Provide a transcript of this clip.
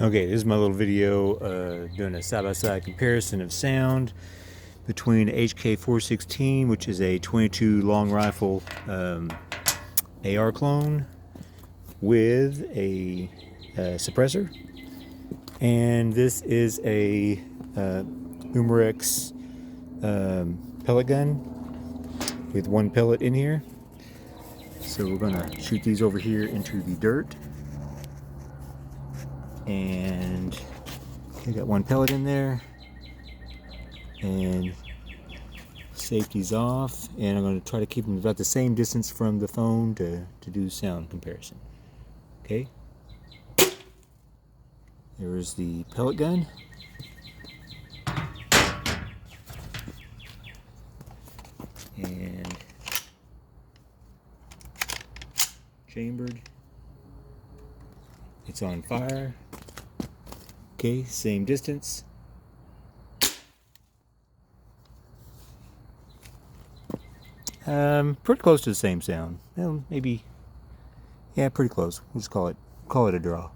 Okay, this is my little video doing a side-by-side comparison of sound between HK416, which is a 22 long rifle AR clone with a suppressor, and this is a Umarex pellet gun with one pellet in here. So we're gonna shoot these over here into the dirt. And I got one pellet in there, and safety's off, and I'm going to try to keep them about the same distance from the phone to do sound comparison. Okay, there's the pellet gun, and chambered. It's on fire. Okay, same distance. Pretty close to the same sound. Well, maybe, yeah, pretty close. We'll just call it a draw.